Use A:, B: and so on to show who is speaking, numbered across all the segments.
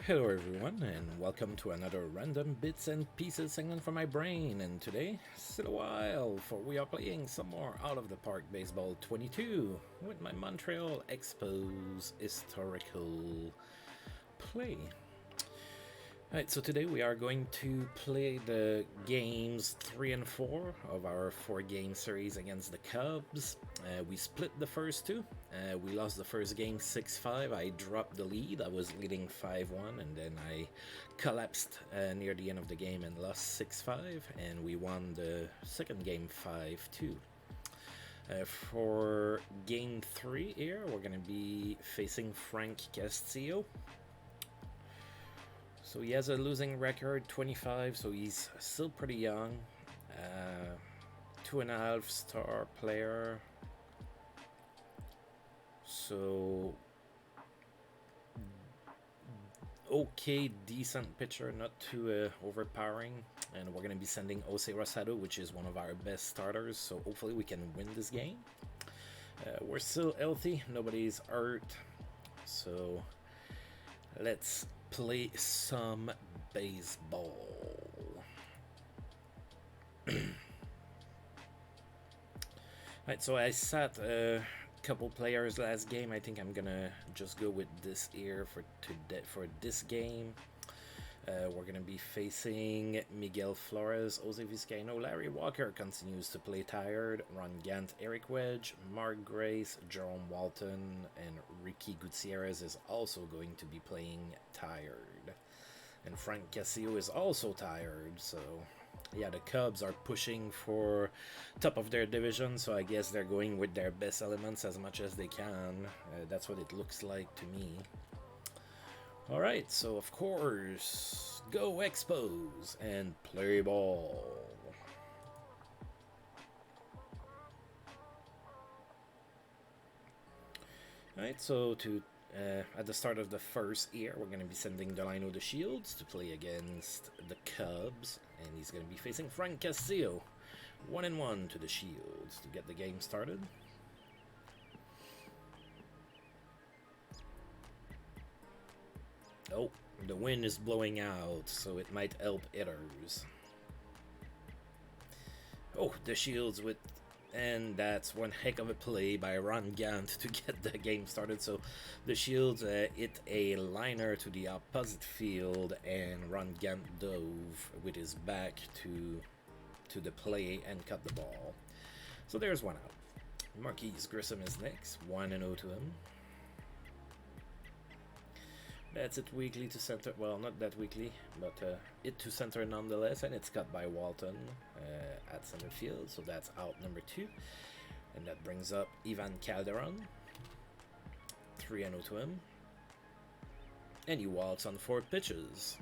A: Hello everyone, and welcome to another random bits and pieces segment from my brain. And today, still a while, for we are playing some more Out of the Park Baseball 22 with my Montreal Expos historical play. Alright, so today we are going to play the games 3 and 4 of our 4-game series against the Cubs. We split the first two. We lost the first game 6-5. I dropped the lead. I was leading 5-1, and then I collapsed near the end of the game and lost 6-5, and we won the second game 5-2. For game 3 here, we're going to be facing Frank Castillo. So he has a losing record, 25, so he's still pretty young. 2.5-star player. So, okay, decent pitcher, not too overpowering. And we're going to be sending Jose Rosado, which is one of our best starters, so hopefully we can win this game. We're still healthy, nobody's hurt, so let's play some baseball. Right, so I sat a couple players last game. I think I'm gonna just go with this here for this game. We're gonna be facing Miguel Flores, Jose Vizcaino, Larry Walker continues to play tired, Ron Gant, Eric Wedge, Mark Grace, Jerome Walton, and Ricky Gutierrez is also going to be playing tired. And Frank Castillo is also tired, so yeah, the Cubs are pushing for top of their division, so I guess they're going with their best elements as much as they can. That's what it looks like to me. Alright, so of course, go Expos and play ball. Alright, so at the start of the first year, we're going to be sending Delino the Shields to play against the Cubs, and he's going to be facing Frank Castillo. 1-1 to the Shields to get the game started. Oh, the wind is blowing out, so it might help hitters. Oh, the Shields with... And that's one heck of a play by Ron Gant to get the game started. So the Shields hit a liner to the opposite field, and Ron Gant dove with his back to the play and cut the ball. So there's one out. Marquise Grissom is next, 1-0 to him. That's it weakly to center. Well, not that weakly, but it to center nonetheless, and it's cut by Walton at center field, so that's out number 2. And that brings up Ivan Calderon, 3-0 to him. And he walks on 4 pitches.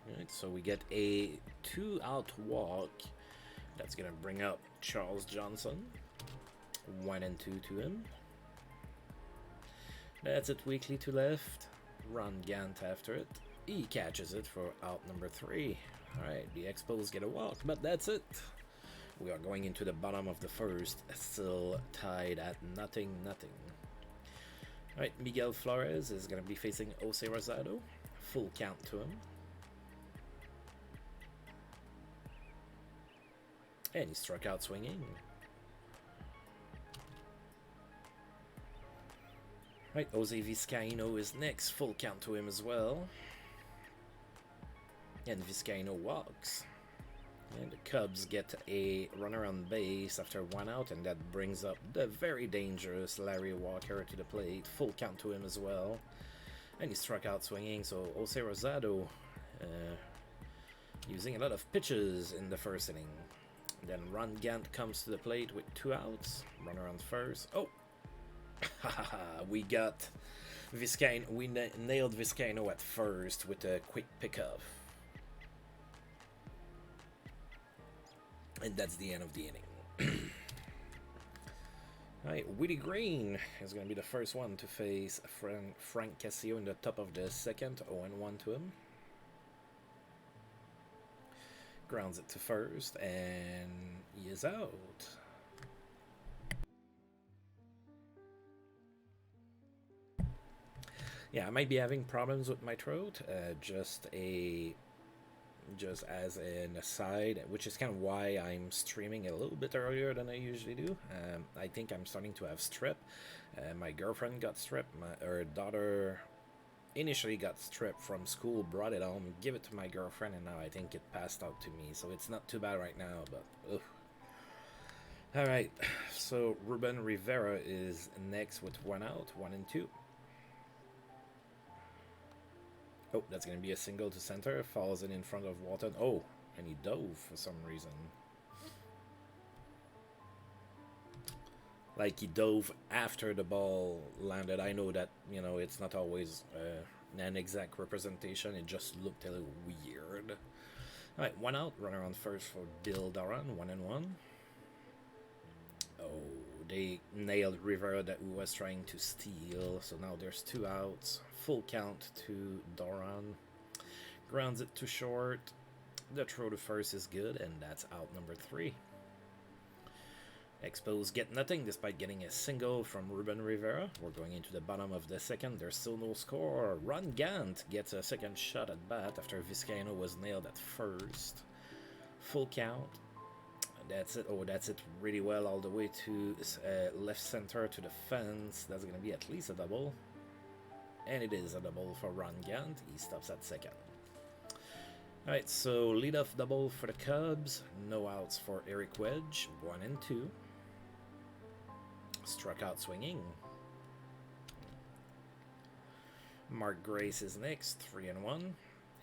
A: Alright, so we get a 2-out walk. That's going to bring up Charles Johnson, 1-2 to him. That's it weakly to left. Ron Gant after it. He catches it for out number 3. Alright, the Expos get a walk, but that's it. We are going into the bottom of the first, still tied at 0-0. Alright, Miguel Flores is going to be facing Jose Rosado. Full count to him. And he struck out swinging. Right, Jose Vizcaino is next, full count to him as well. And Vizcaino walks. And the Cubs get a runner on base after 1 out, and that brings up the very dangerous Larry Walker to the plate, full count to him as well. And he struck out swinging, so Jose Rosado using a lot of pitches in the first inning. Then Ron Gant comes to the plate with 2 outs, runner on first. Oh! We got Vizcaino. We nailed Vizcaino at first with a quick pickup. And that's the end of the inning. Alright, Willie Green is going to be the first one to face Frank Castillo in the top of the second. 0-1 to him. Grounds it to first, and he is out. Yeah, I might be having problems with my throat. Just as an aside, which is kind of why I'm streaming a little bit earlier than I usually do. I think I'm starting to have strep. My girlfriend got strep. Her daughter initially got strep from school, brought it home, give it to my girlfriend, and now I think it passed out to me. So it's not too bad right now, but ugh. All right, so Ruben Rivera is next with 1 out, 1-2. Oh, that's going to be a single to center. Falls in front of Walton. Oh, and he dove for some reason. Like he dove after the ball landed. I know that, it's not always an exact representation. It just looked a little weird. All right, 1 out. Runner on first for Bill Doran. 1-1. Oh, they nailed Rivera that who was trying to steal. So now there's 2 outs. Full count to Doran. Grounds it to short. The throw to first is good, and that's out number 3. Expos get nothing despite getting a single from Ruben Rivera. We're going into the bottom of the second. There's still no score. Ron Gant gets a second shot at bat after Vizcaino was nailed at first. Full count. That's it. Oh, that's it really well all the way to left center to the fence. That's going to be at least a double. And it is a double for Ron Gant. He stops at second. Alright, so leadoff double for the Cubs. No outs for Eric Wedge. 1-2. Struck out swinging. Mark Grace is next. 3-1.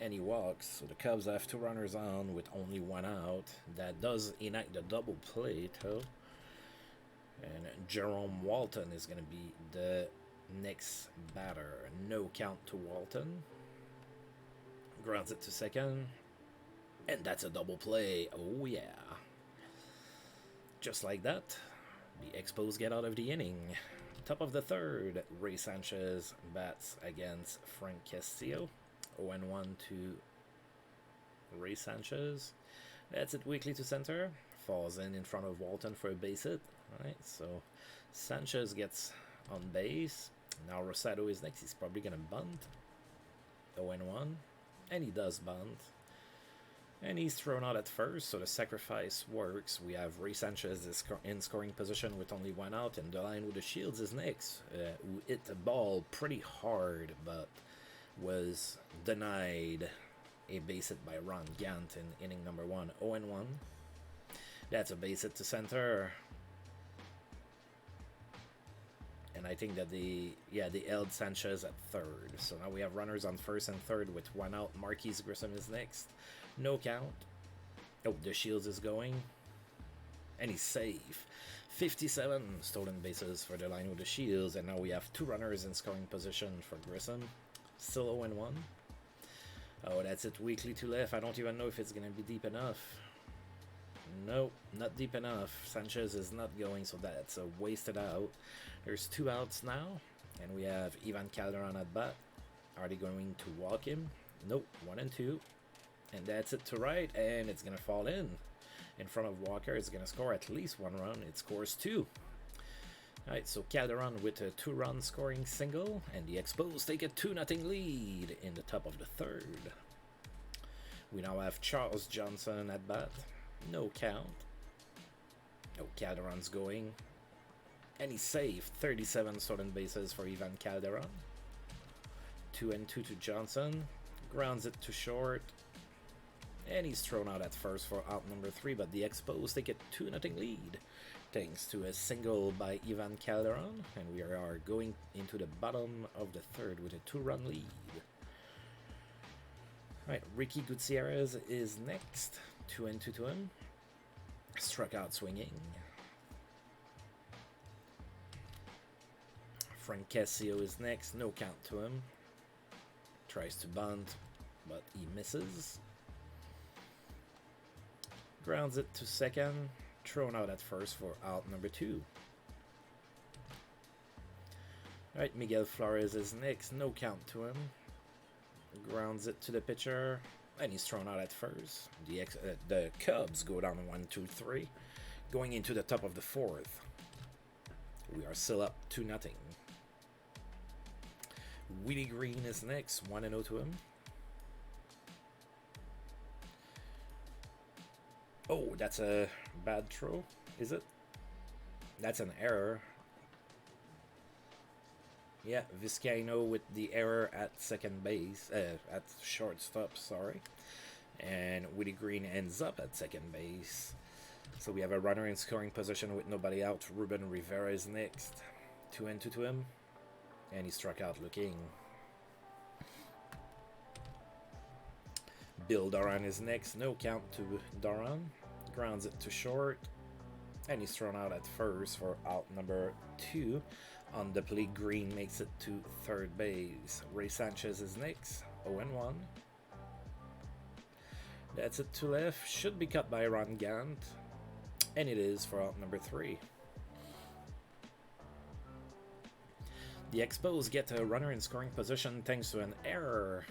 A: And he walks. So the Cubs have 2 runners on with only 1 out. That does enact the double play, though. And Jerome Walton is going to be the next batter. No count to Walton. Grounds it to second. And that's a double play. Oh, yeah. Just like that, the Expos get out of the inning. Top of the third, Ray Sanchez bats against Frank Castillo. 0-1 to Ray Sanchez. That's it weakly to center. Falls in front of Walton for a base hit. Alright, so Sanchez gets on base. Now Rosado is next. He's probably going to bunt. 0-1. And he does bunt. And he's thrown out at first, so the sacrifice works. We have Ray Sanchez in scoring position with only 1 out, and the line with the Shields is next, who hit the ball pretty hard, but was denied a base hit by Ron Gant in inning number 1. 0-1. That's a base hit to center. And I think that they held Sanchez at third. So now we have runners on first and third with 1 out. Marquise Grissom is next. No count. Oh, the Shields is going. And he's safe. 57 stolen bases for the line with the Shields. And now we have 2 runners in scoring position for Grissom. Still 0-1. Oh, that's it weakly to left. I don't even know if it's going to be deep enough. Nope, not deep enough. Sanchez is not going, so that's a wasted out. There's 2 outs now, and we have Ivan Calderon at bat. Are they going to walk him? Nope, 1-2. And that's it to right, and it's going to fall in front of Walker. It's going to score at least 1 run. It scores 2. Alright, so Calderon with a 2-run scoring single, and the Expos take a 2-0 lead in the top of the third. We now have Charles Johnson at bat. No count. Oh, Calderon's going. And he's safe. 37 stolen bases for Ivan Calderon. 2-2 to Johnson. Grounds it to short. And he's thrown out at first for out number 3, but the Expos take a 2-0 lead thanks to a single by Ivan Calderon. And we are going into the bottom of the third with a 2-run lead. Alright, Ricky Gutierrez is next. 2-2 to him. Struck out swinging. Frank Castillo is next. No count to him. Tries to bunt, but he misses. Grounds it to second. Thrown out at first for out number 2. Alright, Miguel Flores is next. No count to him. Grounds it to the pitcher. And he's thrown out at first. The Cubs go down 1-2-3. Going into the top of the fourth. We are still up 2-0. Willie Green is next. 1-0 to him. Oh, that's a bad throw, is it? That's an error. Yeah, Vizcaino with the error at second base, at shortstop, sorry. And Willie Green ends up at second base. So we have a runner in scoring position with nobody out. Reuben Rivera is next. 2-2 to him. And he struck out looking. Bill Doran is next. No count to Doran. Grounds it to short. And he's thrown out at first for out number 2. On the play, Green makes it to third base. Ray Sanchez is next. 0-1. That's it to left. Should be cut by Ron Gant. And it is for out number 3. The Expos get a runner in scoring position thanks to an error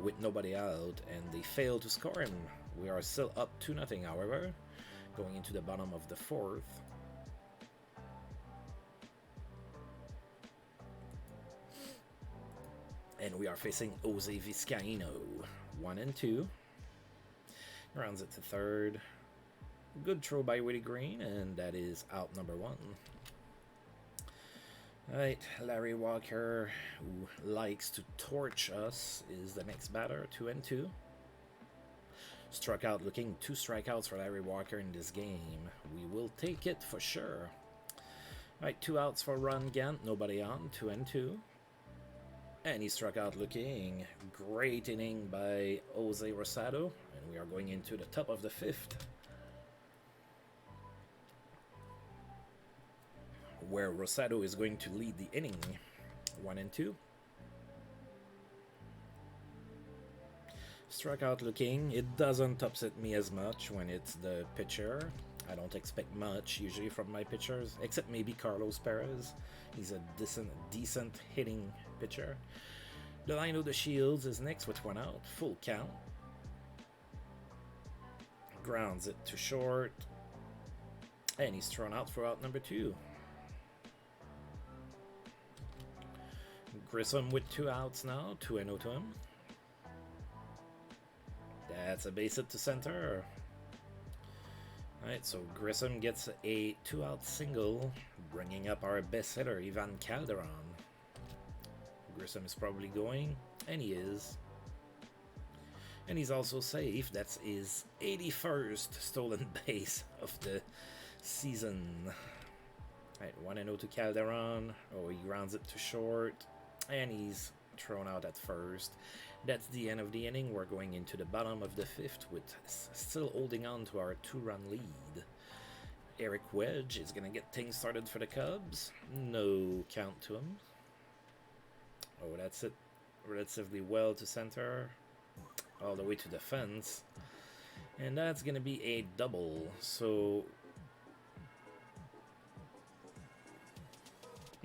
A: with nobody out, and they fail to score him. We are still up 2-0, however, going into the bottom of the 4th. And we are facing Jose Vizcaino. 1-2. Rounds it to third. Good throw by Willie Green, and that is out number 1. Alright, Larry Walker, who likes to torch us, is the next batter. 2-2. Struck out looking. 2 strikeouts for Larry Walker in this game. We will take it for sure. Alright, 2 outs for Ron Gant. Nobody on. 2-2. And he struck out looking. Great inning by Jose Rosado. And we are going into the top of the 5th. Where Rosado is going to lead the inning. 1-2. Struck out looking. It doesn't upset me as much when it's the pitcher. I don't expect much usually from my pitchers, except maybe Carlos Perez. He's a decent hitting pitcher. Delino de Shields is next with 1 out. Full count. Grounds it to short. And he's thrown out for out number 2. Grissom with 2 outs now. 2-0 to him. That's a base hit to center. Alright, so Grissom gets a 2-out single, bringing up our best hitter, Ivan Calderon. Grissom is probably going, and he is. And he's also safe. That's his 81st stolen base of the season. Alright, 1-0 to Calderon. Oh, he grounds it to short. And he's thrown out at first. That's the end of the inning. We're going into the bottom of the 5th with still holding on to our 2-run lead. Eric Wedge is going to get things started for the Cubs. No count to him. Oh, that's it. Relatively well to center. All the way to the fence. And that's going to be a double. So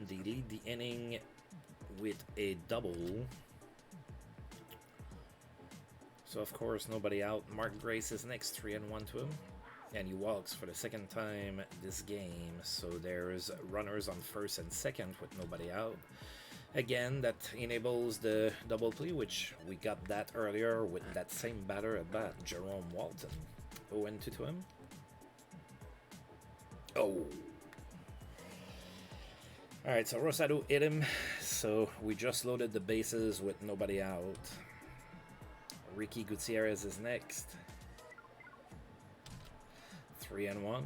A: they lead the inning with a double. So of course nobody out. Mark Grace is next. 3-1 to him. And he walks for the second time this game. So there's runners on first and second with nobody out. Again, that enables the double play, which we got that earlier with that same batter at bat, Jerome Walton. 0-2 to him. Oh. Alright, so Rosado hit him. So we just loaded the bases with nobody out. Ricky Gutierrez is next. 3-1.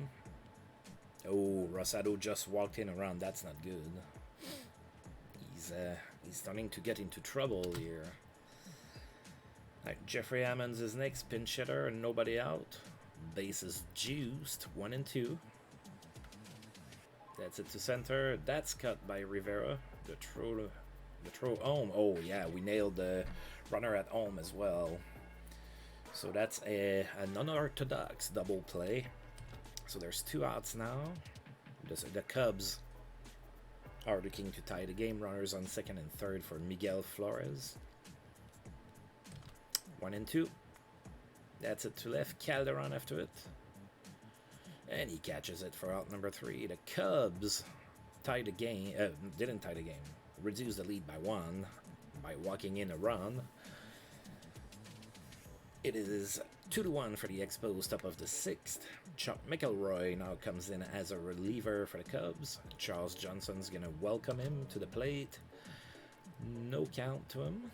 A: Oh, Rosado just walked in around. That's not good. He's starting to get into trouble here. Right, Jeffrey Hammonds is next. Pinch hitter and nobody out. Bases juiced. 1-2. That's it to center. That's cut by Rivera. The throw home. Oh yeah, we nailed the runner at home as well. So that's an unorthodox double play. So there's 2 outs now. The Cubs are looking to tie the game. Runners on second and third for Miguel Flores. 1-2. That's it to left. Calderon after it. And he catches it for out number 3. The Cubs tied the game. Didn't tie the game. reduce the lead by 1 by walking in a run. It is 2-1 for the Expos, top of the 6th. Chuck McElroy now comes in as a reliever for the Cubs. Charles Johnson's going to welcome him to the plate. No count to him.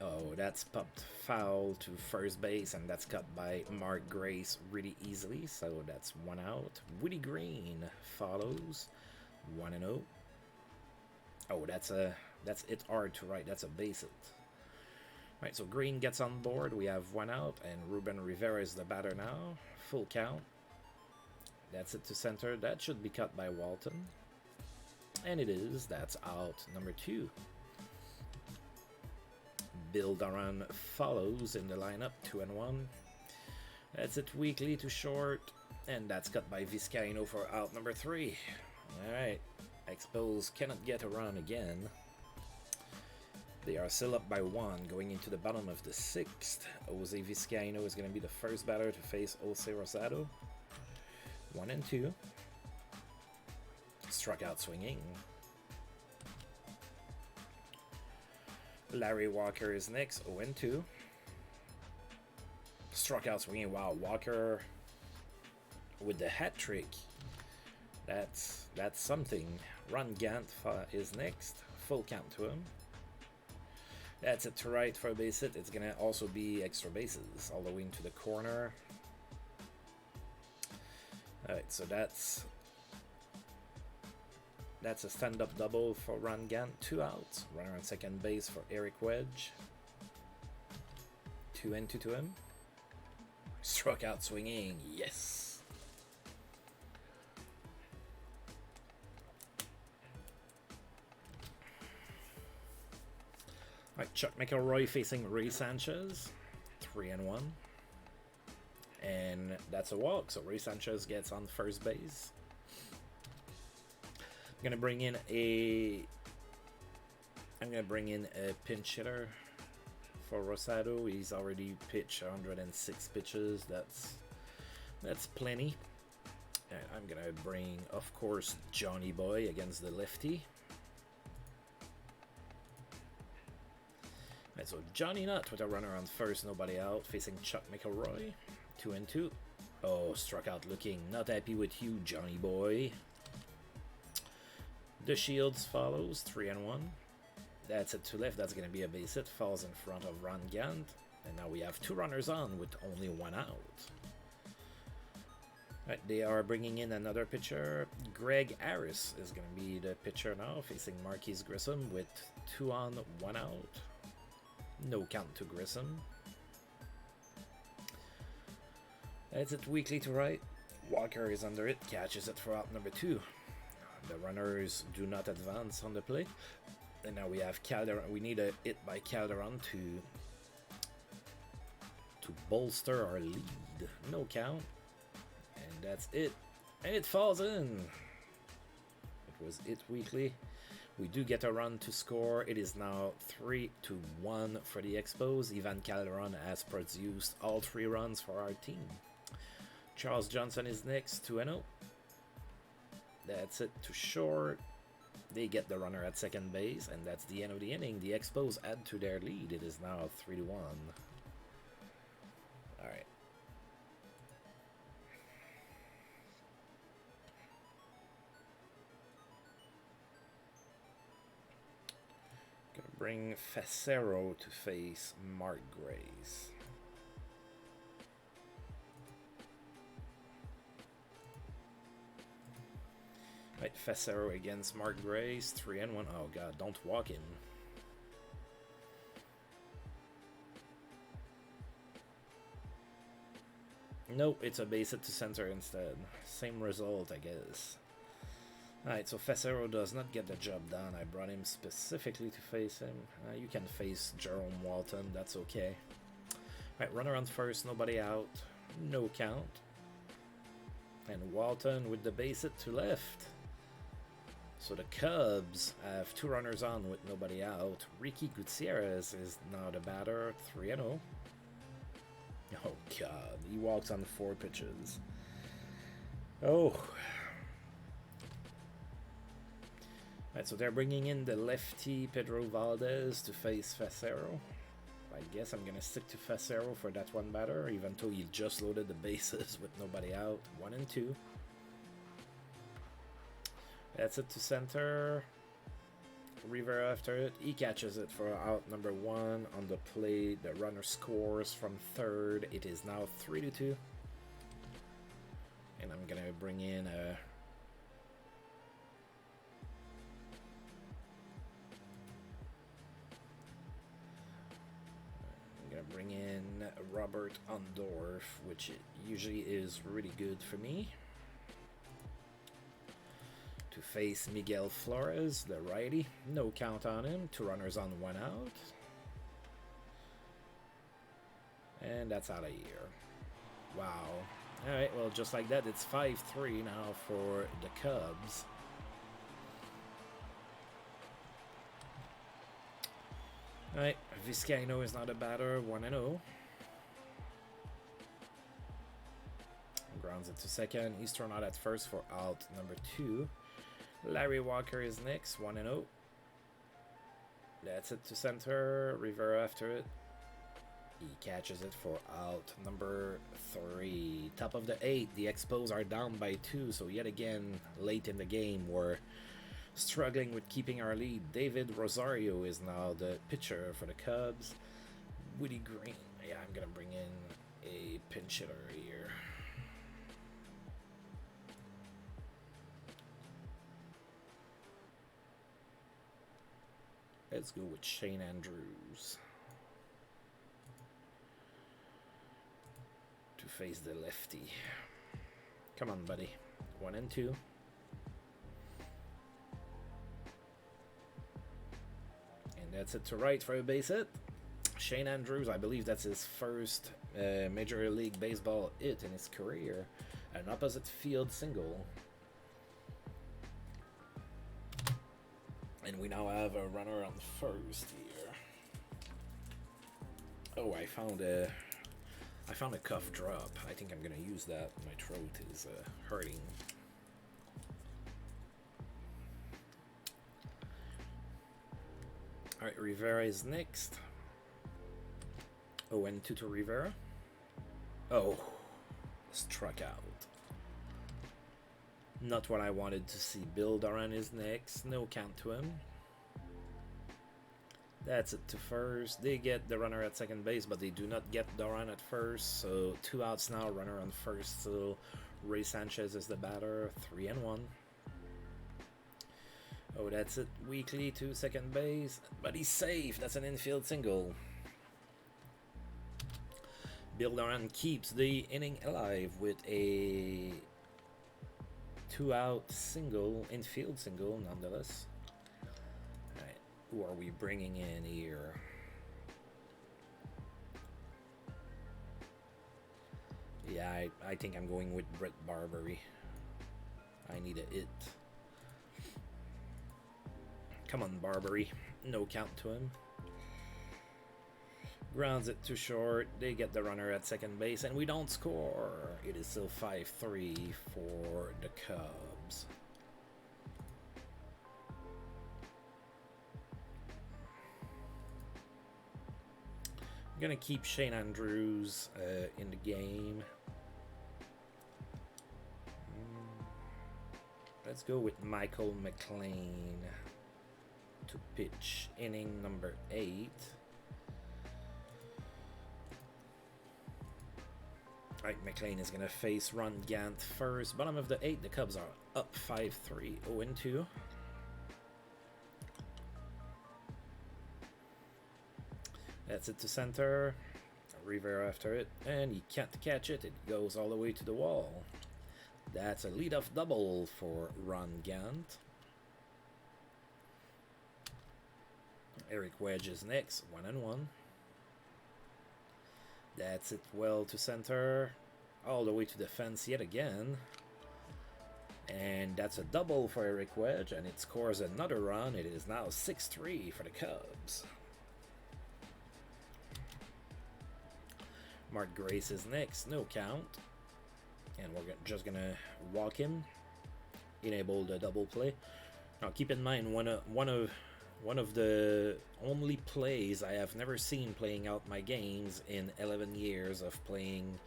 A: Oh, that's popped foul to first base, and that's cut by Mark Grace really easily, so that's 1 out. Woody Green follows, 1-0. Oh, that's it hard to write, that's a base hit. Right, so Green gets on board, we have 1 out, and Reuben Rivera is the batter now. Full count. That's it to center, that should be cut by Walton. And it is, that's out number 2. Bill Duran follows in the lineup, 2-1. That's it weakly to short, and that's cut by Vizcaino for out number 3. Alright, Expos cannot get a run again. They are still up by 1 going into the bottom of the 6th. Jose Vizcaino is going to be the first batter to face Jose Rosado. 1-2. Struck out swinging. Larry Walker is next, 0-2. Struck out swinging. Wow, Walker with the hat trick. That's something. Ron Gant is next. Full count to him. That's it to right for a base hit. It's gonna also be extra bases all the way into the corner. Alright, so that's a stand-up double for Ron Gant. 2 outs. Runner on second base for Eric Wedge. 2-2 to him. Struck out swinging. Yes. Right, Chuck McElroy facing Ray Sanchez. 3-1. And that's a walk. So Ray Sanchez gets on first base. I'm gonna bring in a pinch hitter for Rosado. He's already pitched 106 pitches. That's plenty. And I'm gonna bring, of course, Johnny Boy against the lefty. Right, so Johnny Nutt with a runner on first, nobody out, facing Chuck McElroy. 2-2. Oh, struck out looking. Not happy with you, Johnny Boy. The Shields follows, 3-1. That's it to left. That's going to be a base hit. Falls in front of Ron Gant. And now we have 2 runners on with only 1 out. Right, they are bringing in another pitcher. Greg Harris is going to be the pitcher now, facing Marquise Grissom with 2 on, 1 out. No count to Grissom. That's it weakly to right. Walker is under it. Catches it for out number 2. The runners do not advance on the play. And now we have Calderon. We need a hit by Calderon to bolster our lead. No count. And that's it. And it falls in. It was it weakly. We do get a run to score. It is now 3-1 for the Expos. Ivan Calderon has produced all 3 runs for our team. Charles Johnson is next, 2-0. That's it to short. They get the runner at second base, and that's the end of the inning. The Expos add to their lead. It is now 3-1. Alright. Gonna bring Facero to face Mark Grace. Right, Facero against Mark Grace, 3-1. Oh god, don't walk him. Nope, it's a base hit to center instead. Same result, I guess. Alright, so Facero does not get the job done. I brought him specifically to face him. You can face Jerome Walton, that's okay. Alright, runner on first, nobody out. No count. And Walton with the base hit to left. So the Cubs have 2 runners on with nobody out. Ricky Gutierrez is now the batter, 3-0. Oh god, he walks on 4 pitches. Oh. Right, so they're bringing in the lefty Pedro Valdez to face Facero. I guess I'm gonna stick to Facero for that one batter, even though he just loaded the bases with nobody out. 1 and 2. That's it to center. Rivera after it. He catches it for out number 1 on the plate. The runner scores from third. It is now 3-2. And I'm gonna bring in a Robert Ondorf, which usually is really good for me. To face Miguel Flores, the righty. No count on him. 2 runners on, 1 out. And that's out of here. Wow. Alright, well, just like that, it's 5-3 now for the Cubs. Alright, Vizcaino is not a batter, 1-0. Grounds it to second. He's thrown out at first for out number 2. Larry Walker is next, 1-0. That's it to center. Rivera after it. He catches it for out number 3. Top of the 8th. The Expos are down by 2. So yet again, late in the game, we're struggling with keeping our lead. David Rosario is now the pitcher for the Cubs. Woody Green. Yeah, I'm going to bring in a pinch hitter here. Let's go with Shane Andrews to face the lefty. Come on, buddy. 1 and 2. And that's it to right for a base hit. Shane Andrews, I believe that's his first Major League Baseball hit in his career. An opposite field single. And we now have a runner on first here. Oh, I found a cough drop. I think I'm gonna use that. My throat is hurting. All right, Rivera is next. Oh, and 2 to Rivera. Oh, struck out. Not what I wanted to see. Bill Duran is next. No count to him. That's it to first. They get the runner at second base, but they do not get Duran at first. So 2 outs now. Runner on first. So Ray Sanchez is the batter. 3 and 1. Oh, that's it. Weekly to second base. But he's safe. That's an infield single. Bill Duran keeps the inning alive with a 2-out single, infield single, nonetheless. All right, who are we bringing in here? Yeah, I think I'm going with Brett Barbary. I need a hit. Come on, Barbary. No count to him. Grounds it too short. They get the runner at second base, and we don't score. It is still 5-3 for the Cubs. I'm gonna keep Shane Andrews in the game. Let's go with Michael McLean to pitch inning number 8. Alright, McLean is going to face Ron Gant first. Bottom of the 8th, the Cubs are up 5-3, 0-2. That's it to center. Rivera after it, and he can't catch it. It goes all the way to the wall. That's a leadoff double for Ron Gant. Eric Wedge is next, 1 and 1. That's it well to center, all the way to the fence yet again. And that's a double for Eric Wedge, and it scores another run. It is now 6-3 for the Cubs. Mark Grace is next, no count. And we're just gonna walk him, enable the double play. Now keep in mind one of the only plays I have never seen playing out my games in 11 years of playing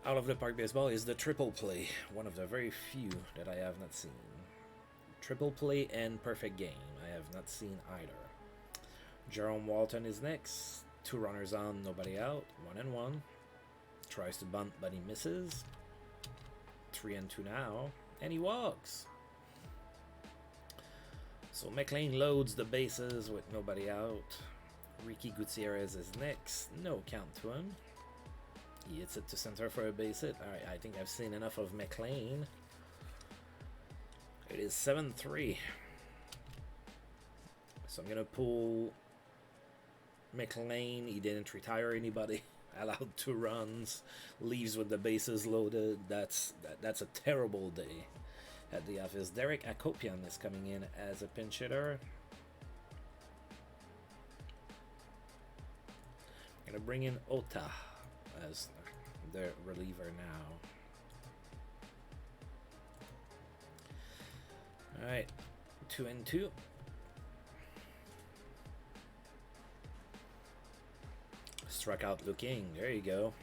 A: out of the park baseball is the triple play. One of the very few that I have not seen. Triple play and perfect game. I have not seen either. Jerome Walton is next. 2 runners on, nobody out. 1-1. Tries to bunt, but he misses. 3-2 now, and he walks. So McLean loads the bases with nobody out. Ricky Gutierrez is next. No count to him. He hits it to center for a base hit. Alright, I think I've seen enough of McLean. It is 7-3. So I'm going to pull McLean. He didn't retire anybody. Allowed 2 runs. Leaves with the bases loaded. That's a terrible day at the office. Derek Akopian is coming in as a pinch hitter. I'm going to bring in Ota as the reliever now. Alright, 2-2. Struck out looking. There you go.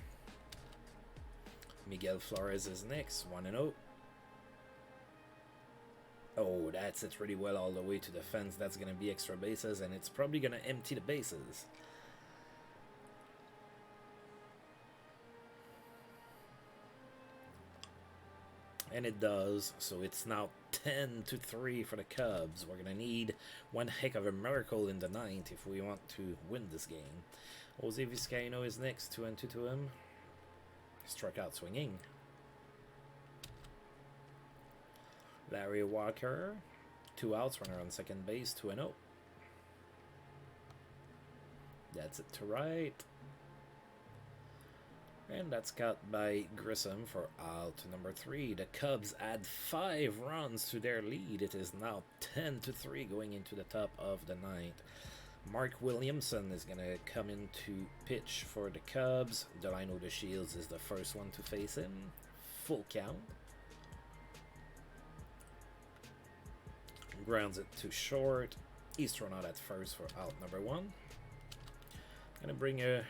A: Miguel Flores is next. 1-0. Oh, that's it really well all the way to the fence. That's going to be extra bases, and it's probably going to empty the bases. And it does, so it's now 10-3 for the Cubs. We're going to need one heck of a miracle in the 9th if we want to win this game. Jose Vizcaino is next, 2-2 to him. Struck out swinging. Larry Walker, 2 outs, runner on second base, 2-0. That's it to right. And that's caught by Grissom for out number 3. The Cubs add 5 runs to their lead. It is now 10-3 going into the top of the 9th. Mark Williamson is going to come in to pitch for the Cubs. Delino DeShields is the first one to face him. Full count. Grounds it to short. He's thrown out at first for out number 1. Going to bring a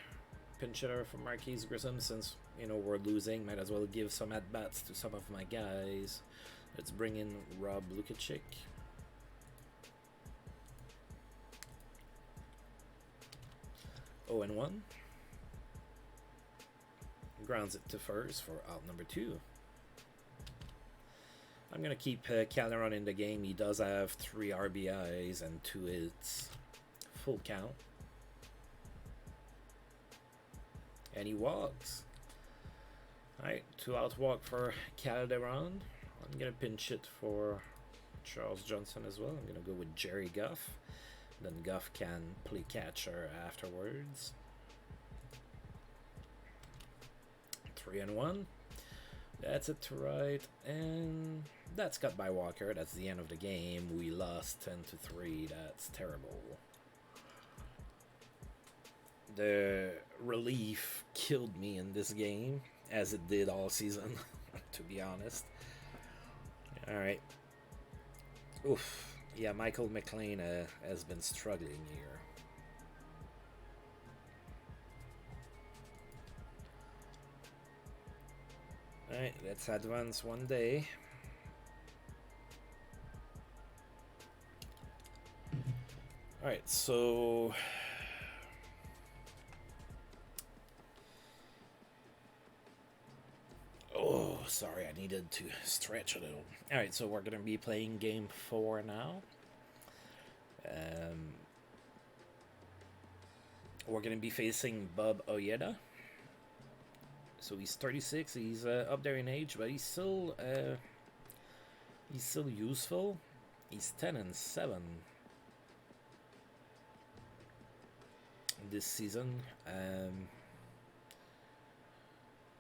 A: pinch hitter for Marquise Grissom since, you know, we're losing. Might as well give some at-bats to some of my guys. Let's bring in Rob Lukacic. Oh, and 1. Grounds it to first for out number 2. I'm going to keep Calderon in the game. He does have 3 RBIs and 2 hits. Full count. And he walks. Alright, 2 out walk for Calderon. I'm going to pinch it for Charles Johnson as well. I'm going to go with Jerry Goff. Then Goff can play catcher afterwards. 3-1. That's it to right. And that's cut by Walker. That's the end of the game. We lost 10-3. That's terrible. The relief killed me in this game, as it did all season, to be honest. Alright. Oof. Yeah, Michael McLean has been struggling here. Alright, let's advance one day. Alright, so oh, sorry, I needed to stretch a little. Alright, so we're going to be playing game 4 now. We're going to be facing Bob Ojeda. So he's 36, he's up there in age, but he's still useful. He's 10-7 this season.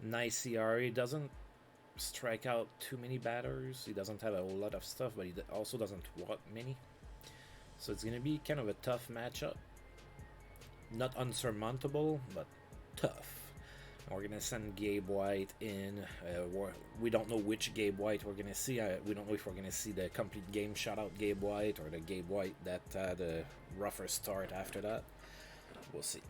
A: Nice CR. He doesn't strike out too many batters. He doesn't have a whole lot of stuff, but he also doesn't walk many. So it's going to be kind of a tough matchup. Not unsurmountable, but tough. We're gonna send Gabe White in. We don't know which Gabe White we're gonna see. We don't know if we're gonna see the complete game shutout Gabe White or the Gabe White that had a rougher start after that. We'll see.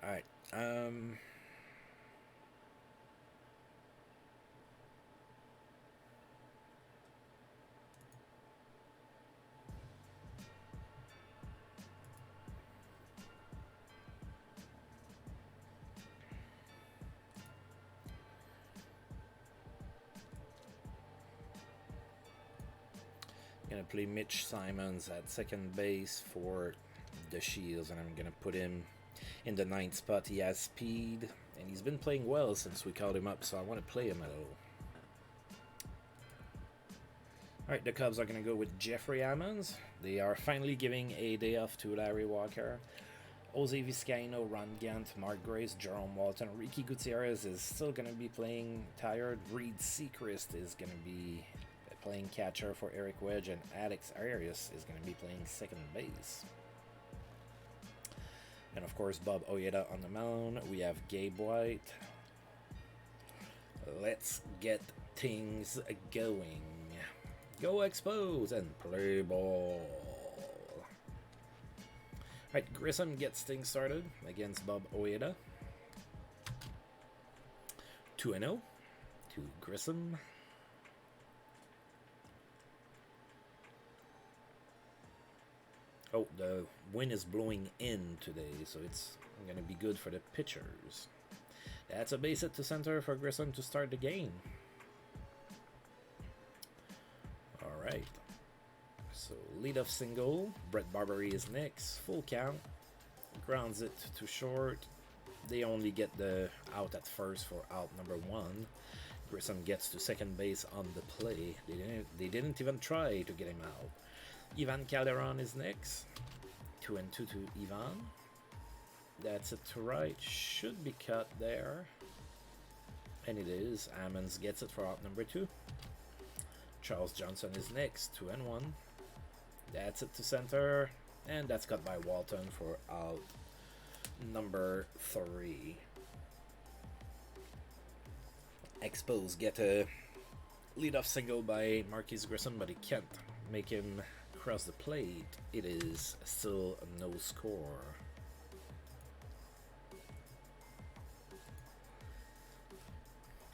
A: All right. Gonna play Mitch Simons at second base for the Shields, and I'm gonna put him in the 9th spot. He has speed, and he's been playing well since we called him up, so I want to play him a little. Alright, the Cubs are gonna go with Jeffrey Ammons. They are finally giving a day off to Larry Walker. Jose Vizcaino, Ron Gant, Mark Grace, Jerome Walton, Ricky Gutierrez is still gonna be playing tired. Reed Seacrest is gonna be playing catcher for Eric Wedge, and Alex Arias is going to be playing second base. And of course, Bob Ojeda on the mound. We have Gabe White. Let's get things going. Go Expos and play ball. Alright, Grissom gets things started against Bob Ojeda. 2-0 to Grissom. Oh, the wind is blowing in today, so it's going to be good for the pitchers. That's a base hit to center for Grissom to start the game. Alright. So, leadoff single. Brett Barbary is next. Full count. Grounds it to short. They only get the out at first for out number 1. Grissom gets to second base on the play. They didn't even try to get him out. Ivan Calderon is next. 2-2 to Ivan. That's it to right. Should be cut there. And it is. Ammons gets it for out number 2. Charles Johnson is next. 2-1. That's it to center. And that's cut by Walton for out number 3. Expos get a leadoff single by Marquis Grissom, but he can't make him cross the plate. It is still no score.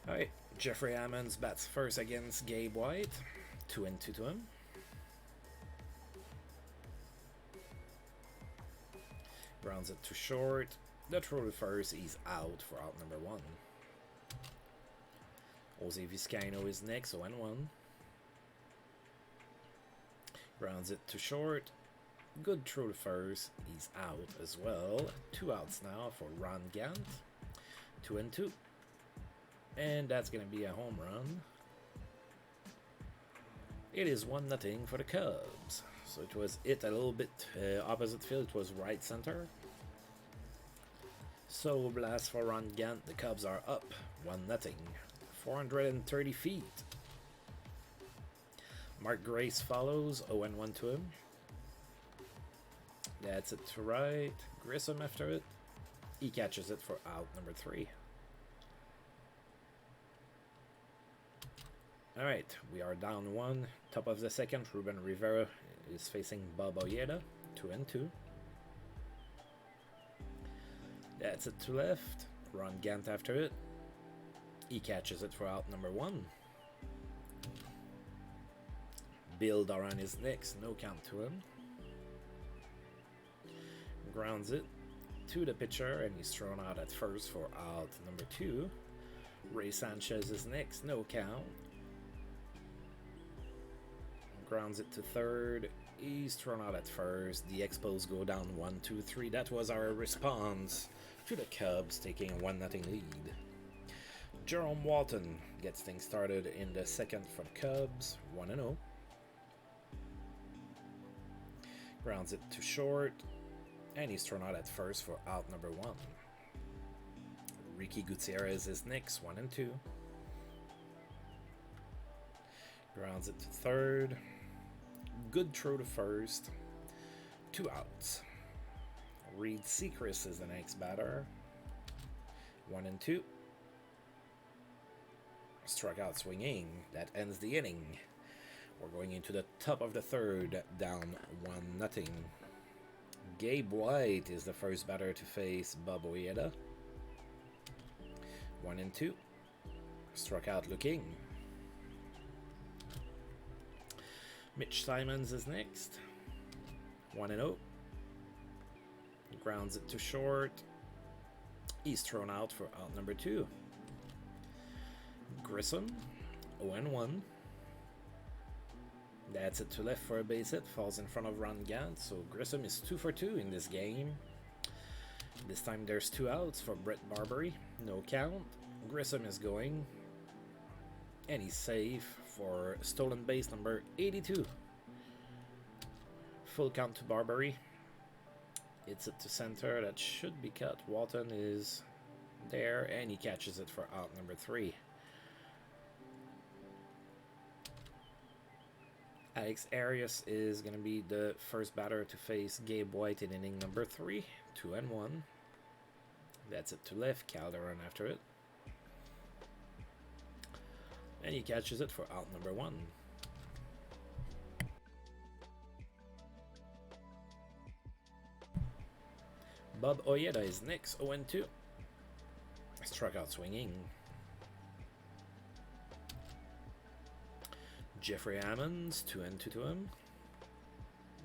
A: Alright, Jeffrey Ammons bats first against Gabe White. 2-2 to him. Grounds it to short. The throw to first, he's out for out number 1. Jose Vizcaino is next, 0-1. Grounds it to short. Good throw to first. He's out as well. 2 outs now for Ron Gant. 2-2. And that's going to be a home run. It is 1-0 for the Cubs. So it was a little bit opposite field. It was right center. So blast for Ron Gant. The Cubs are up 1-0. 430 feet. Mark Grace follows, 0-1 to him. That's it to right. Grissom after it. He catches it for out number 3. Alright, we are down 1. Top of the second, Reuben Rivera is facing Bob Ojeda, 2-2. That's it to left. Ron Gant after it. He catches it for out number 1. Bill Doran is next, no count to him. Grounds it to the pitcher, and he's thrown out at first for out number 2. Ray Sanchez is next, no count. Grounds it to third. He's thrown out at first. The Expos go down 1-2-3. That was our response to the Cubs taking a 1-0 lead. Jerome Walton gets things started in the second for the Cubs, 1-0. Grounds it to short, and he's thrown out at first for out number 1. Ricky Gutierrez is next, 1-2. Grounds it to third. Good throw to first. 2 outs. Reed Seacrest is the next batter. 1 and 2. Struck out swinging. That ends the inning. We're going into the top of the third, down 1-0. Gabe White is the first batter to face Bob Ojeda. 1 and 2. Struck out looking. Mitch Simons is next. 1 and 0. Grounds it to short. He's thrown out for out number 2. Grissom, 0 and 1. That's it to left for a base hit. Falls in front of Ron Gant. So Grissom is 2 for 2 in this game. This time there's 2 outs for Brett Barbary. No count. Grissom is going. And he's safe for stolen base number 82. Full count to Barbary. It's it to center. That should be cut. Walton is there. And he catches it for out number 3. Alex Arias is going to be the first batter to face Gabe White in inning number 3. 2 and 1. That's it to left. Calderon after it. And he catches it for out number 1. Bob Ojeda is next. 0 and 2. Struck out swinging. Jeffrey Ammons, 2 and 2 to him.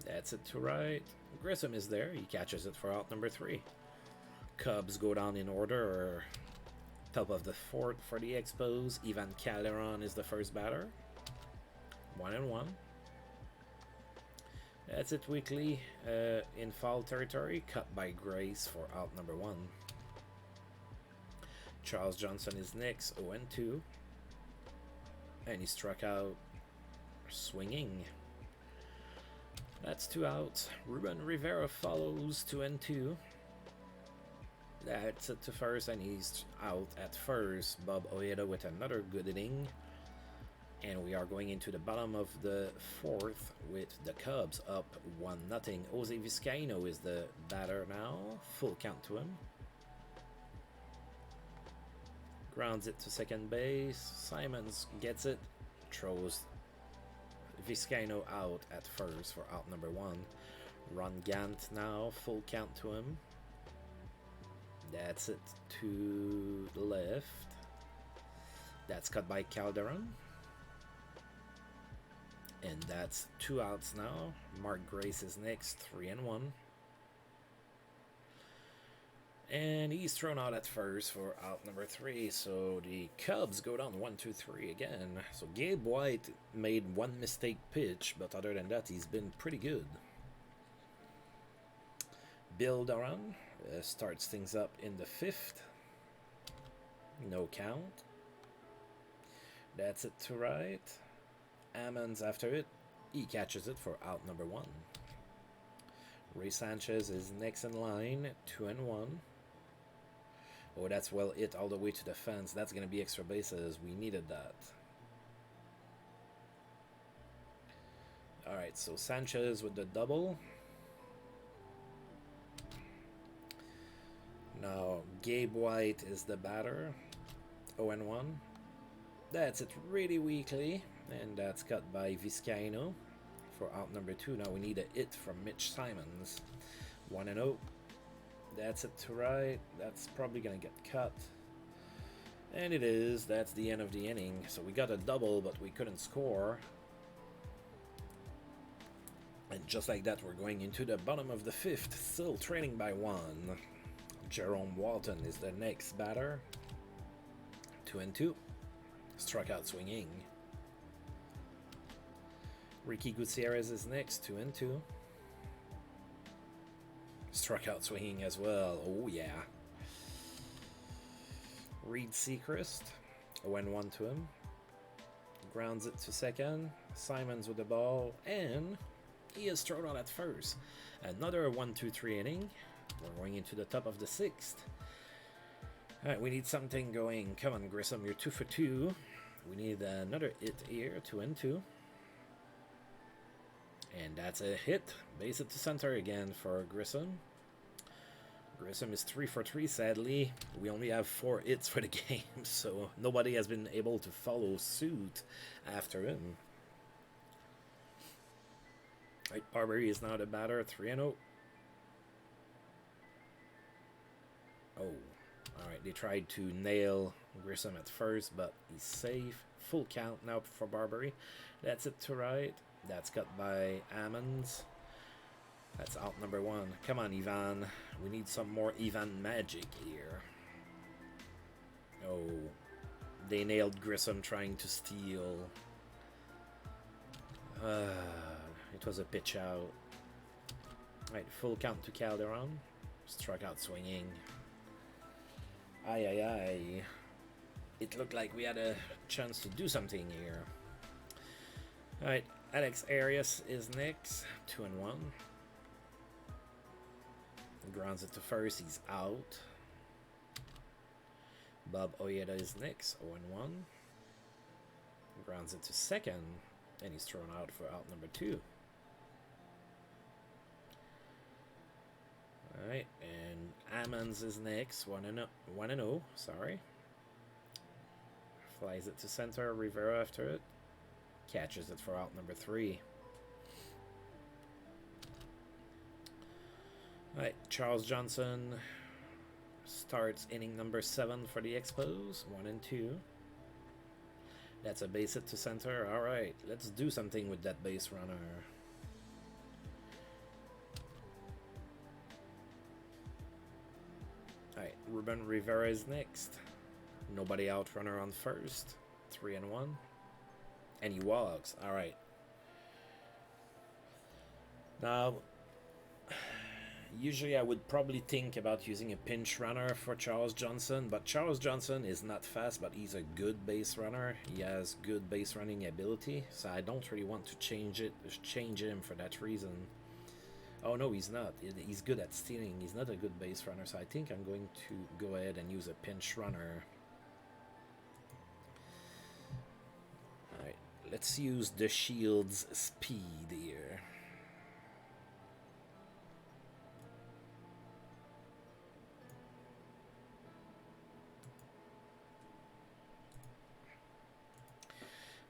A: That's it to right. Grissom is there. He catches it for out number 3. Cubs go down in order. Top of the 4th for the Expos. Ivan Calderon is the first batter. 1 and 1. That's it weekly in foul territory. Cut by Grace for out number 1. Charles Johnson is next. 0 and 2. And he struck out swinging. That's 2 outs. Reuben Rivera follows. 2 and 2. That's it to first, and he's out at first. Bob Ojeda with another good inning. And we are going into the bottom of the 4th with the Cubs up 1-0. Jose Vizcaino is the batter now. Full count to him. Grounds it to second base. Simons gets it. Throws Vizcaino out at first for out number 1. Ron Gant now. Full count to him. That's it to the left. That's cut by Calderon. And that's 2 outs now. Mark Grace is next. 3 and 1. And he's thrown out at first for out number 3. So the Cubs go down 1-2-3 again. So Gabe White made 1 mistake pitch, but other than that, he's been pretty good. Bill Doran starts things up in the 5th. No count. That's it to right. Ammons after it. He catches it for out number 1. Ray Sanchez is next in line. 2 and 1. Oh, that's well hit all the way to the fence. That's going to be extra bases. We needed that. Alright, so Sanchez with the double. Now, Gabe White is the batter. 0 and 1. That's it really weakly. And that's cut by Vizcaino for out number 2. Now we need a hit from Mitch Simons. 1 and 0. That's it to right. That's probably going to get cut. And it is. That's the end of the inning. So we got a double, but we couldn't score. And just like that, we're going into the bottom of the 5th. Still trailing by 1. Jerome Walton is the next batter. 2 and 2. Struck out swinging. Ricky Gutierrez is next. 2 and 2. Struck out swinging as well. Oh yeah. Reed Seacrest. 0 and 1 to him. Grounds it to second. Simons with the ball. And he is thrown out at first. Another 1-2-3 inning. We're going into the top of the 6th. Alright, we need something going. Come on, Grissom, you're 2 for 2. We need another hit here, 2 and 2. And that's a hit. Base it to center again for Grissom. Grissom is 3 for 3, sadly. We only have 4 hits for the game, so nobody has been able to follow suit after him. Right, Barbery is now the batter, 3 and 0. Oh, alright, they tried to nail Grissom at first, but he's safe. Full count now for Barbery. That's it to right. That's cut by Ammons. That's out number 1. Come on, Ivan. We need some more Ivan magic here. Oh, they nailed Grissom trying to steal. It was a pitch out. Right, full count to Calderon. Struck out swinging. Aye, aye, aye. It looked like we had a chance to do something here. Alright, Alex Arias is next. 2 and 1. Grounds it to first, he's out. Bob Ojeda is next, 0 and 1. Grounds it to second, and he's thrown out for out number 2. Alright, and Ammons is next, 1 and 0, sorry. Flies it to center, Rivera after it. Catches it for out number 3. Alright, Charles Johnson starts inning number 7 for the Expos, 1 and 2. That's a base hit to center. Alright, let's do something with that base runner. Alright, Ruben Rivera is next. Nobody out, runner on first. 3 and 1. And he walks. Alright. Now, usually I would probably think about using a pinch runner for Charles Johnson, but Charles Johnson is not fast, but he's a good base runner. He has good base running ability, so I don't really want to change him for that reason. Oh no, he's not. He's good at stealing. He's not a good base runner, so I think I'm going to go ahead and use a pinch runner. Alright, let's use the Shield's speed here.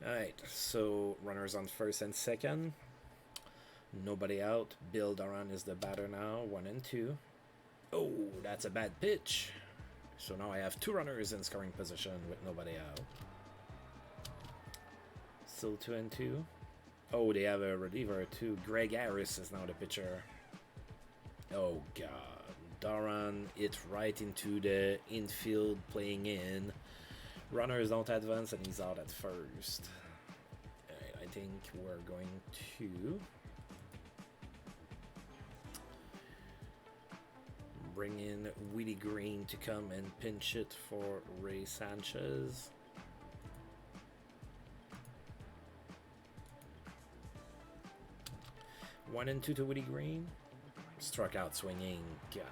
A: Alright, so runners on first and second. Nobody out. Bill Duran is the batter now, 1 and 2. Oh, that's a bad pitch. So now I have 2 runners in scoring position with nobody out. Still 2 and 2. Oh, they have a reliever too. Greg Harris is now the pitcher. Oh god. Duran hit right into the infield playing in. Runners don't advance and he's out at first. I think we're going to bring in Willie Green to come and pinch it for Ray Sanchez. One and 2 to Willie Green. Struck out swinging. God.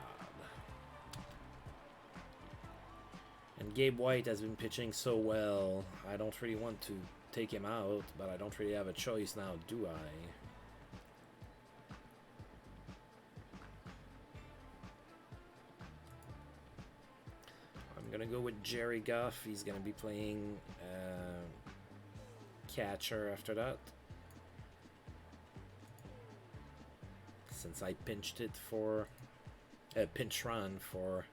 A: And Gabe White has been pitching so well. I don't really want to take him out, but I don't really have a choice now, do I? I'm gonna go with Jerry Goff. He's gonna be playing catcher after that. Since I pinched it for pinch run for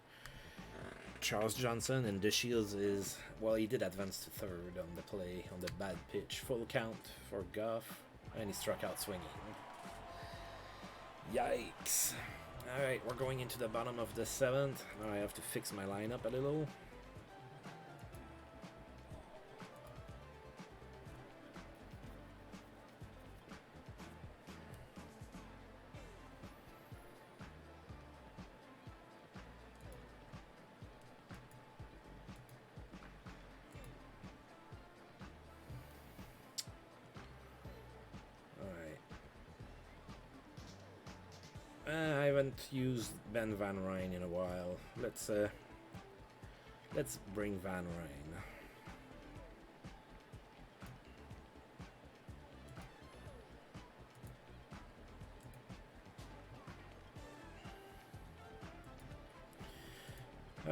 A: Charles Johnson, and the Shields is, well, he did advance to third on the play on the bad pitch. Full count for Goff, and he struck out swinging. Yikes. Alright, we're going into the bottom of the 7th. Now I have to fix my lineup a little. I haven't used Ben Van Ryn in a while. Let's bring Van Ryn.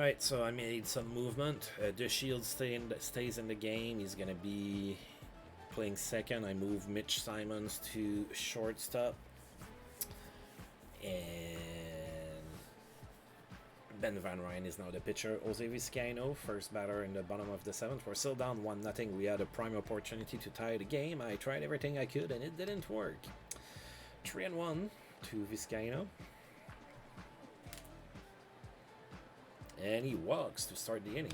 A: Alright, so I made some movement. The Shield stays in the game. He's going to be playing second. I move Mitch Simons to shortstop. And Ben Van Ryn is now the pitcher. Jose Vizcaino, first batter in the bottom of the seventh. We're still down 1-0. We had a prime opportunity to tie the game. I tried everything I could and it didn't work. 3-1 to Vizcaino. And he walks to start the inning.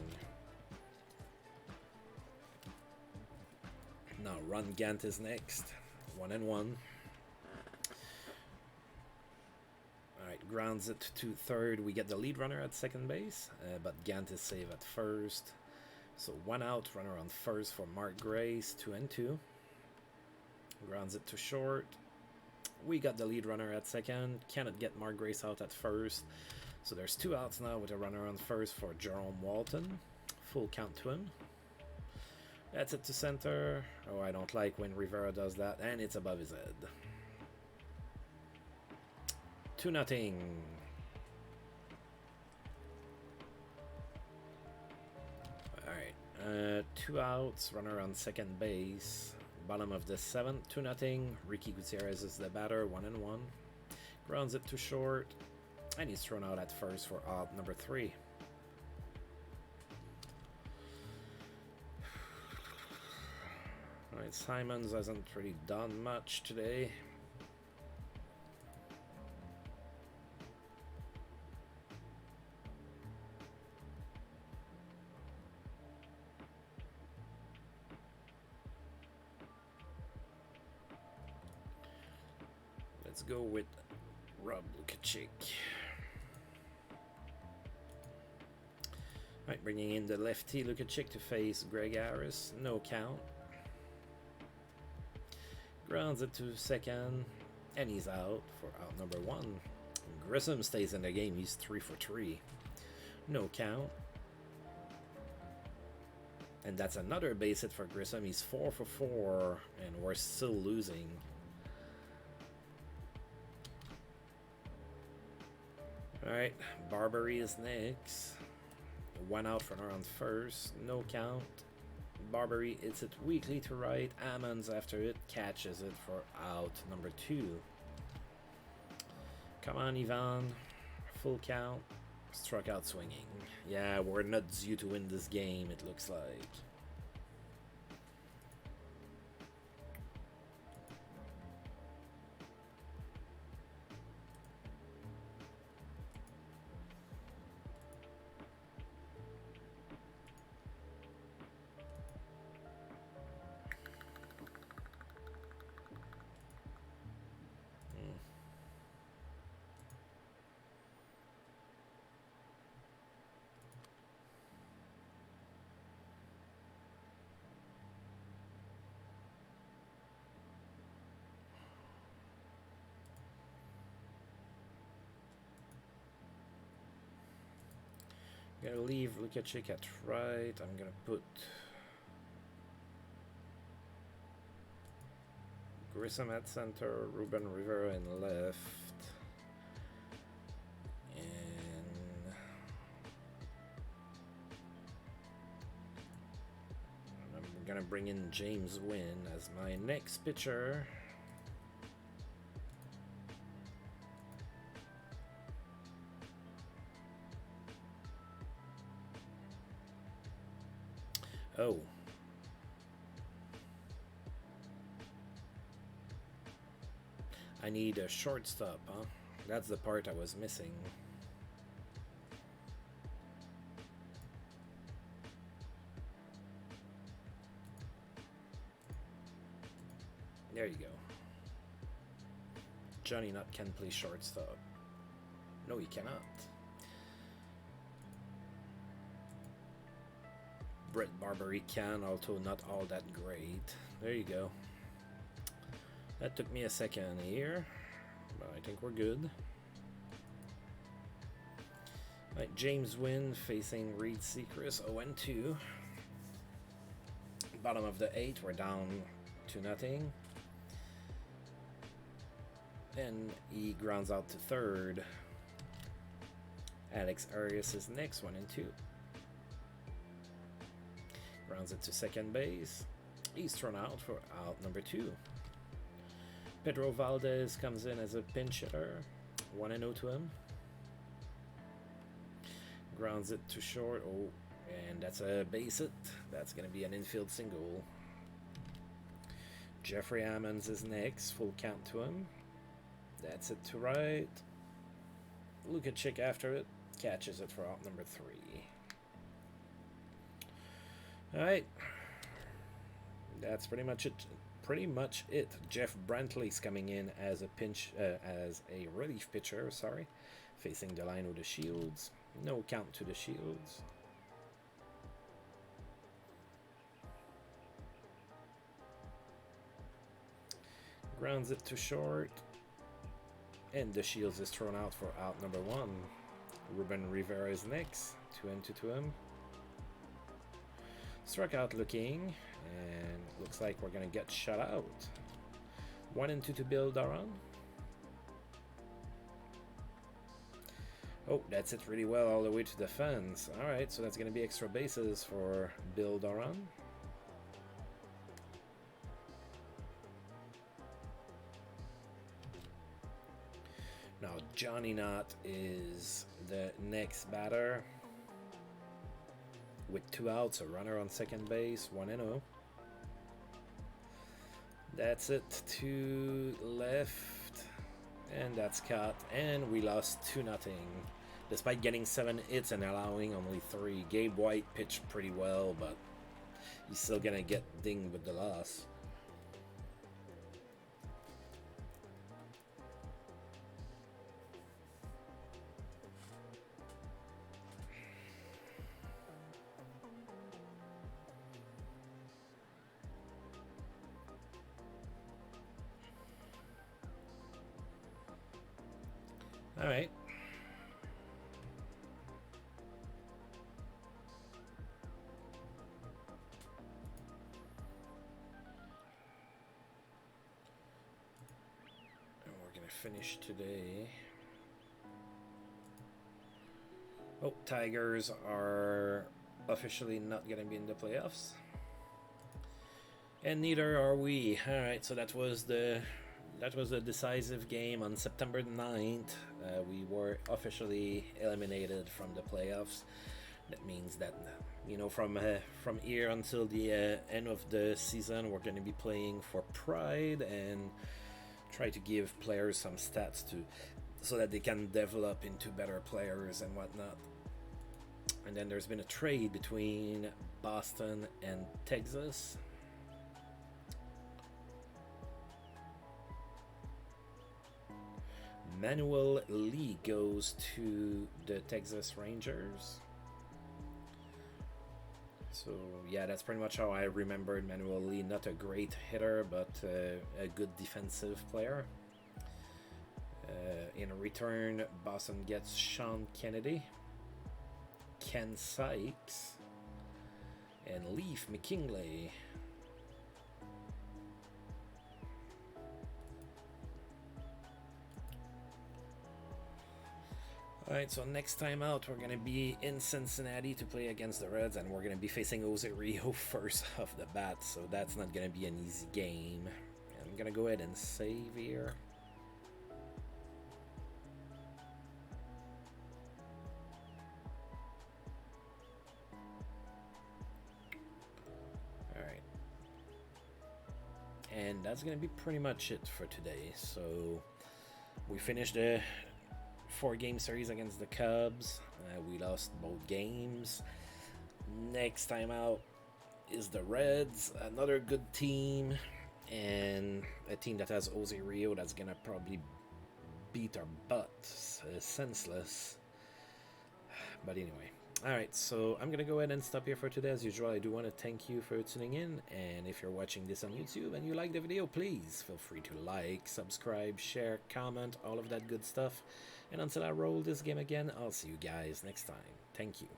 A: Now Ron Gant is next. 1-1. Alright, grounds it to third. We get the lead runner at second base, but Gant is safe at first. So 1 out, runner on first for Mark Grace. 2-2. Grounds it to short. We got the lead runner at second. Cannot get Mark Grace out at first. So there's 2 outs now with a runner on first for Jerome Walton. Full count to him. That's it to center. Oh, I don't like when Rivera does that. And it's above his head. 2-0. Alright. 2 outs. Runner on second base. Bottom of the 7th. 2-0. Ricky Gutierrez is the batter. 1-1. Grounds it to short. And he's thrown out at first for out number 3. Alright, Simons hasn't really done much today. Let's go with Rob Lukacik. Right, bringing in the lefty Lukacik to face Greg Harris. No count. Grounds it to second. And he's out for out number 1. Grissom stays in the game. He's 3 for 3. No count. And that's another base hit for Grissom. He's 4 for 4. And we're still losing. Alright, Barbary is next. 1 out for her on first. No count. Barbary hits it weakly to right. Ammons after it catches it for out number 2. Come on, Ivan. Full count. Struck out swinging. Yeah, we're not due to win this game, it looks like. I'm gonna leave Lukacik at right. I'm gonna put Grissom at center, Ruben Rivera in left, and I'm gonna bring in James Wynn as my next pitcher. Oh. I need a shortstop, huh? That's the part I was missing. There you go. Johnny Nutt can play shortstop. No, he cannot. Brett Barbary can, although not all that great. There you go. That took me a second here, but I think we're good. Right, James Wynn facing Reed Seacrest, 0-2. Bottom of the 8th, we're down 2-0. And he grounds out to third. Alex Arias is next, 1 and 2. Grounds it to second base. He's thrown out for out number 2. Pedro Valdez comes in as a pinch hitter, 1 and 0 to him. Grounds it to short. Oh, and that's a base hit. That's going to be an infield single. Jeffrey Ammons is next, full count to him. That's it to right. Lukacic after it, catches it for out number 3. Alright, that's pretty much it. Jeff Brantley's coming in as a as a relief pitcher, facing the line with the Shields. No count to the Shields. Grounds it to short. And the Shields is thrown out for out number 1. Reuben Rivera is next. 2 and 2 to him. Struck out looking. And looks like we're going to get shut out. 1 and 2 to Bill Doran. Oh, that's it really well all the way to the fence. Alright, so that's going to be extra bases for Bill Doran. Now, Johnny Knott is the next batter. With 2 outs, a runner on second base, 1 and 0. That's it, to left. And that's cut. And we lost 2-0. Despite getting 7 hits and allowing only 3. Gabe White pitched pretty well, but he's still gonna get dinged with the loss. All right. And we're going to finish today. Oh, Tigers are officially not going to be in the playoffs. And neither are we. All right, so that was a decisive game on September 9th. We were officially eliminated from the playoffs. That means that, you know, from here until the end of the season, we're going to be playing for pride and try to give players some stats so that they can develop into better players and whatnot. And then there's been a trade between Boston and Texas. Manuel Lee goes to the Texas Rangers. So yeah, that's pretty much how I remembered Manuel Lee. Not a great hitter, but a good defensive player. In return, Boston gets Sean Kennedy, Ken Sykes, and Leaf McKinley. Alright, so next time out, we're going to be in Cincinnati to play against the Reds, and we're going to be facing Jose Rio first off the bat, so that's not going to be an easy game. I'm going to go ahead and save here. Alright. And that's going to be pretty much it for today. So, we finished the 4-game series against the Cubs. We lost both games. Next time out is the Reds, another good team, and a team that has Jose Rio that's gonna probably beat our butts. Senseless. But anyway. Alright, so I'm gonna go ahead and stop here for today. As usual, I do want to thank you for tuning in, and if you're watching this on YouTube and you like the video, please feel free to like, subscribe, share, comment, all of that good stuff. And until I roll this game again, I'll see you guys next time. Thank you.